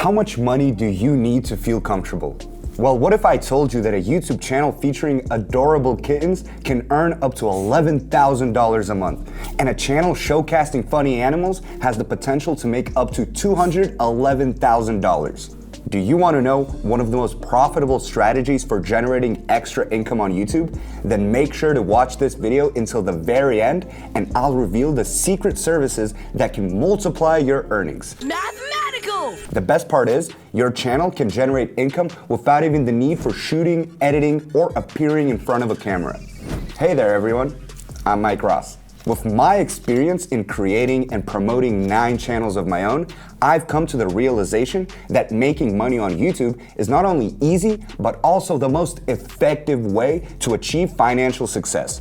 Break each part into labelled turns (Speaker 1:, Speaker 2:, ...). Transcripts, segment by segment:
Speaker 1: How much money do you need to feel comfortable? Well, what if I told you that a YouTube channel featuring adorable kittens can earn up to $11,000 a month, and a channel showcasing funny animals has the potential to make up to $211,000? Do you want to know one of the most profitable strategies for generating extra income on YouTube? Then make sure to watch this video until the very end, and I'll reveal the secret services that can multiply your earnings.
Speaker 2: Mathematical!
Speaker 1: The best part is, your channel can generate income without even the need for shooting, editing, or appearing in front of a camera. Hey there everyone, I'm Mike Ross. With my experience in creating and promoting 9 channels of my own, I've come to the realization that making money on YouTube is not only easy, but also the most effective way to achieve financial success.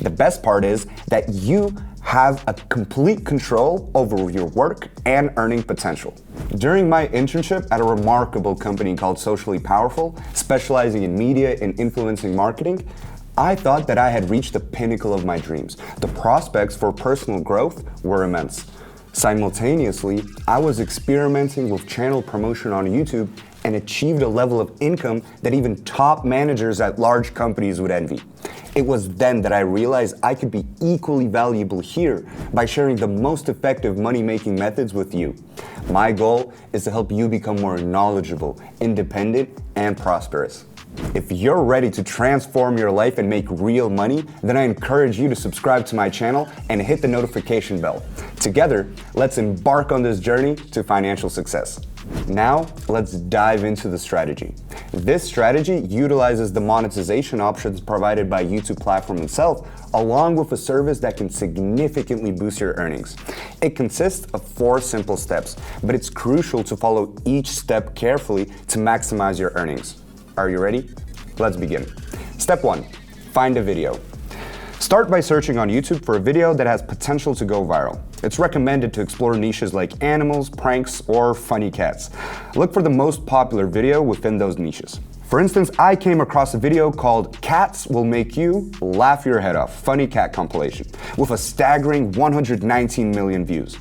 Speaker 1: The best part is that you have a complete control over your work and earning potential. During my internship at a remarkable company called Socially Powerful, specializing in media and influencing marketing, I thought that I had reached the pinnacle of my dreams. The prospects for personal growth were immense. Simultaneously, I was experimenting with channel promotion on YouTube and achieved a level of income that even top managers at large companies would envy. It was then that I realized I could be equally valuable here by sharing the most effective money-making methods with you. My goal is to help you become more knowledgeable, independent, and prosperous. If you're ready to transform your life and make real money, then I encourage you to subscribe to my channel and hit the notification bell. Together, let's embark on this journey to financial success. Now, let's dive into the strategy. This strategy utilizes the monetization options provided by YouTube platform itself, along with a service that can significantly boost your earnings. It consists of 4 simple steps, but it's crucial to follow each step carefully to maximize your earnings. Are you ready? Let's begin. Step 1, find a video. Start by searching on YouTube for a video that has potential to go viral. It's recommended to explore niches like animals, pranks, or funny cats. Look for the most popular video within those niches. For instance, I came across a video called "Cats Will Make You Laugh Your Head Off" Funny Cat Compilation with a staggering 119 million views.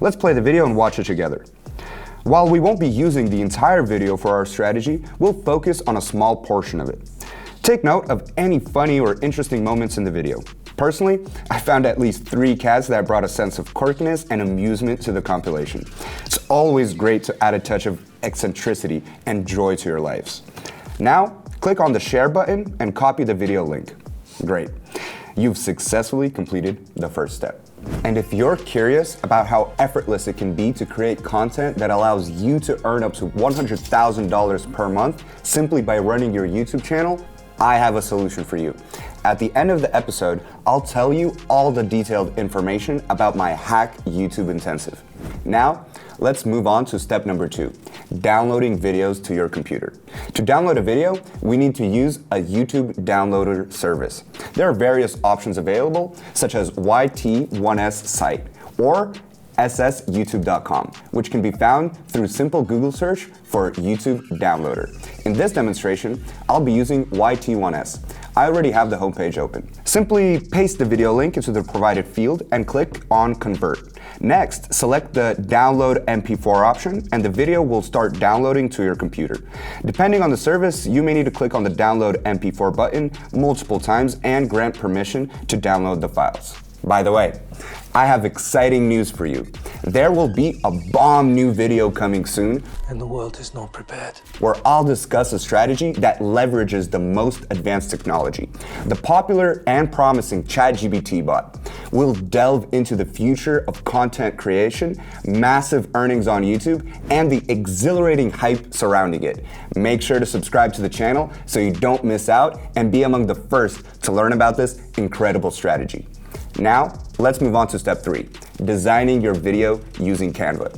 Speaker 1: Let's play the video and watch it together. While we won't be using the entire video for our strategy, we'll focus on a small portion of it. Take note of any funny or interesting moments in the video. Personally, I found at least 3 cats that brought a sense of quirkiness and amusement to the compilation. It's always great to add a touch of eccentricity and joy to your lives. Now, click on the share button and copy the video link. Great. You've successfully completed the first step. And if you're curious about how effortless it can be to create content that allows you to earn up to $100,000 per month simply by running your YouTube channel, I have a solution for you. At the end of the episode, I'll tell you all the detailed information about my Hack YouTube Intensive. Now, let's move on to step number 2, downloading videos to your computer. To download a video, we need to use a YouTube downloader service. There are various options available, such as YT1S site or ssyoutube.com, which can be found through simple Google search for YouTube downloader. In this demonstration, I'll be using YT1S. I already have the homepage open. Simply paste the video link into the provided field and click on Convert. Next, select the Download MP4 option and the video will start downloading to your computer. Depending on the service, you may need to click on the Download MP4 button multiple times and grant permission to download the files. By the way, I have exciting news for you. There will be a bomb new video coming soon,
Speaker 3: and the world is not prepared,
Speaker 1: where I'll discuss a strategy that leverages the most advanced technology. The popular and promising ChatGPT bot. We'll delve into the future of content creation, massive earnings on YouTube, and the exhilarating hype surrounding it. Make sure to subscribe to the channel so you don't miss out and be among the first to learn about this incredible strategy. Now, let's move on to step 3, designing your video using Canva.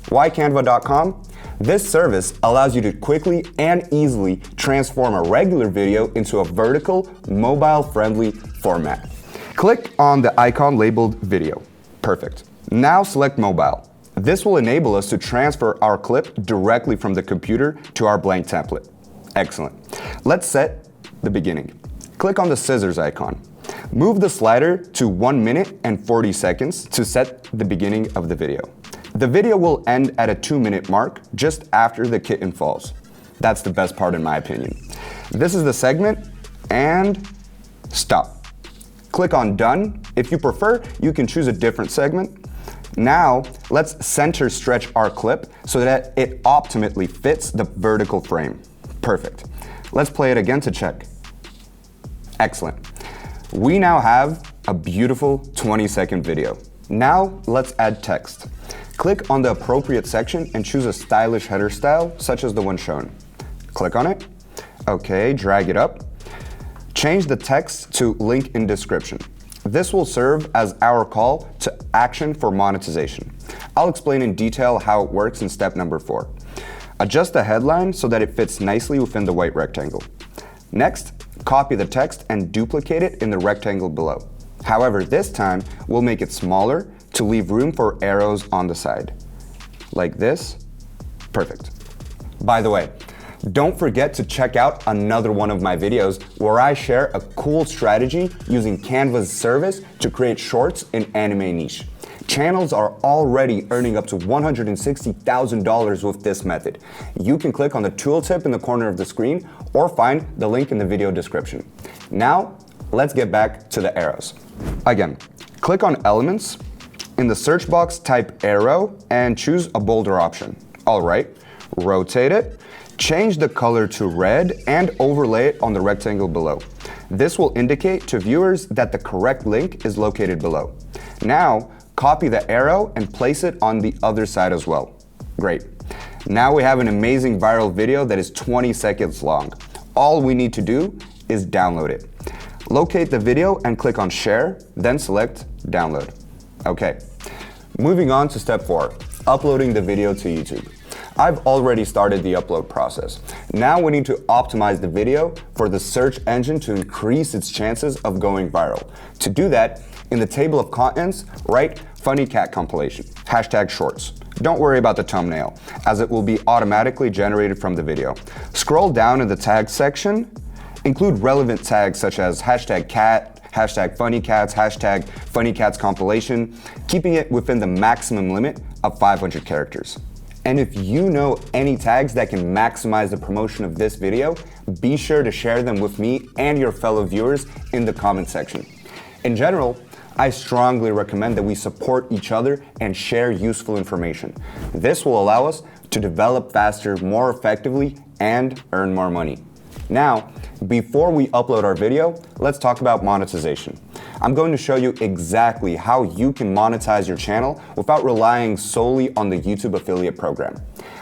Speaker 1: Why Canva.com? This service allows you to quickly and easily transform a regular video into a vertical, mobile-friendly format. Click on the icon labeled video. Perfect. Now select mobile. This will enable us to transfer our clip directly from the computer to our blank template. Excellent. Let's set the beginning. Click on the scissors icon. Move the slider to 1 minute and 40 seconds to set the beginning of the video. The video will end at a 2-minute mark just after the kitten falls. That's the best part in my opinion. This is the segment, and stop. Click on done. If you prefer, you can choose a different segment. Now, let's center stretch our clip so that it optimally fits the vertical frame. Perfect. Let's play it again to check. Excellent. We now have a beautiful 20-second video. Now, let's add text. Click on the appropriate section and choose a stylish header style, such as the one shown. Click on it. Okay, drag it up. Change the text to link in description. This will serve as our call to action for monetization. I'll explain in detail how it works in step number 4. Adjust the headline so that it fits nicely within the white rectangle. Next, copy the text and duplicate it in the rectangle below. However, this time, we'll make it smaller to leave room for arrows on the side. Like this. Perfect. By the way, don't forget to check out another one of my videos where I share a cool strategy using Canva's service to create shorts in anime niche. Channels are already earning up to $160,000 with this method. You can click on the tooltip in the corner of the screen or find the link in the video description. Now, let's get back to the arrows. Again, click on Elements. In the search box, type arrow and choose a bolder option. All right, rotate it. Change the color to red and overlay it on the rectangle below. This will indicate to viewers that the correct link is located below. Now, copy the arrow and place it on the other side as well. Great. Now we have an amazing viral video that is 20 seconds long. All we need to do is download it. Locate the video and click on share, then select download. Okay. Moving on to step 4, uploading the video to YouTube. I've already started the upload process. Now we need to optimize the video for the search engine to increase its chances of going viral. To do that, in the table of contents, write funny cat compilation, #shorts. Don't worry about the thumbnail, as it will be automatically generated from the video. Scroll down in the tag section, include relevant tags such as #cat, #funnycats, #funnycatscompilation, keeping it within the maximum limit of 500 characters. And if you know any tags that can maximize the promotion of this video, be sure to share them with me and your fellow viewers in the comment section. In general, I strongly recommend that we support each other and share useful information. This will allow us to develop faster, more effectively, and earn more money. Now, before we upload our video, let's talk about monetization. I'm going to show you exactly how you can monetize your channel without relying solely on the YouTube affiliate program.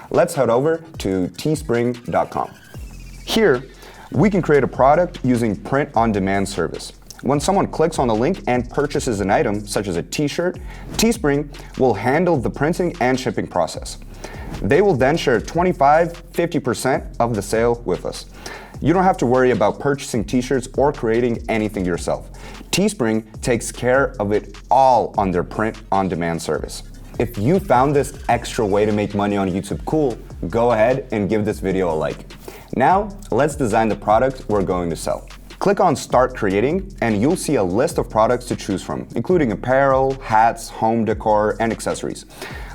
Speaker 1: Let's head over to teespring.com. Here, we can create a product using print-on-demand service. When someone clicks on the link and purchases an item, such as a t-shirt, Teespring will handle the printing and shipping process. They will then share 25-50% of the sale with us. You don't have to worry about purchasing t-shirts or creating anything yourself. Teespring takes care of it all on their print-on-demand service. If you found this extra way to make money on YouTube cool, go ahead and give this video a like. Now, let's design the product we're going to sell. Click on Start Creating, and you'll see a list of products to choose from, including apparel, hats, home decor, and accessories.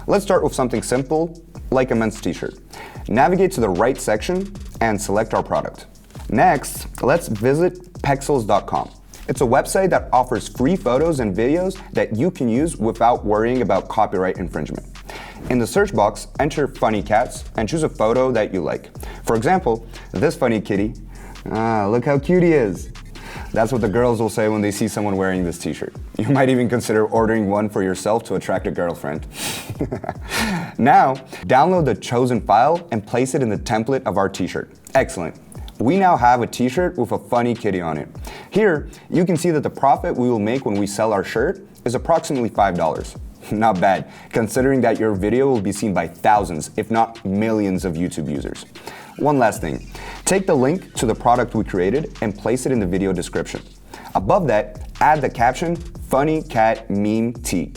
Speaker 1: Let's start with something simple, like a men's t-shirt. Navigate to the right section and select our product. Next, let's visit pexels.com. It's a website that offers free photos and videos that you can use without worrying about copyright infringement. In the search box, enter funny cats and choose a photo that you like. For example, this funny kitty. Look how cute he is. That's what the girls will say when they see someone wearing this t-shirt. You might even consider ordering one for yourself to attract a girlfriend. Now, download the chosen file and place it in the template of our t-shirt. Excellent. We now have a t-shirt with a funny kitty on it. Here, you can see that the profit we will make when we sell our shirt is approximately $5. Not bad, considering that your video will be seen by thousands, if not millions of YouTube users. One last thing, take the link to the product we created and place it in the video description. Above that, add the caption, Funny Cat Meme Tee.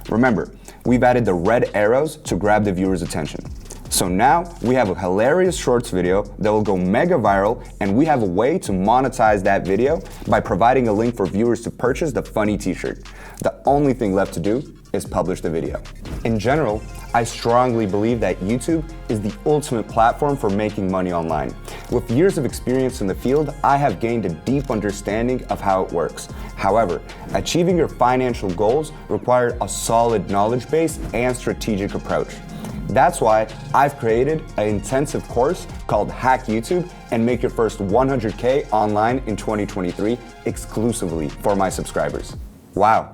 Speaker 1: Remember, we've added the red arrows to grab the viewer's attention. So now we have a hilarious shorts video that will go mega viral, and we have a way to monetize that video by providing a link for viewers to purchase the funny t-shirt. The only thing left to do is publish the video. In general, I strongly believe that YouTube is the ultimate platform for making money online. With years of experience in the field, I have gained a deep understanding of how it works. However, achieving your financial goals require a solid knowledge base and strategic approach. That's why I've created an intensive course called Hack YouTube and Make Your First 100K online in 2023 exclusively for my subscribers. Wow.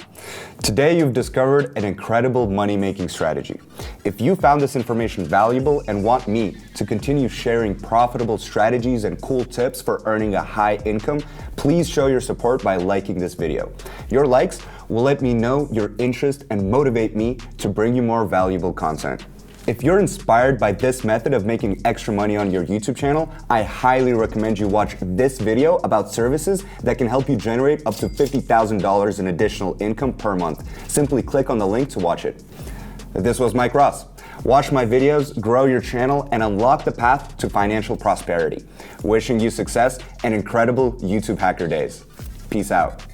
Speaker 1: Today you've discovered an incredible money-making strategy. If you found this information valuable and want me to continue sharing profitable strategies and cool tips for earning a high income, please show your support by liking this video. Your likes will let me know your interest and motivate me to bring you more valuable content. If you're inspired by this method of making extra money on your YouTube channel, I highly recommend you watch this video about services that can help you generate up to $50,000 in additional income per month. Simply click on the link to watch it. This was Mike Ross. Watch my videos, grow your channel, and unlock the path to financial prosperity. Wishing you success and incredible YouTube hacker days. Peace out.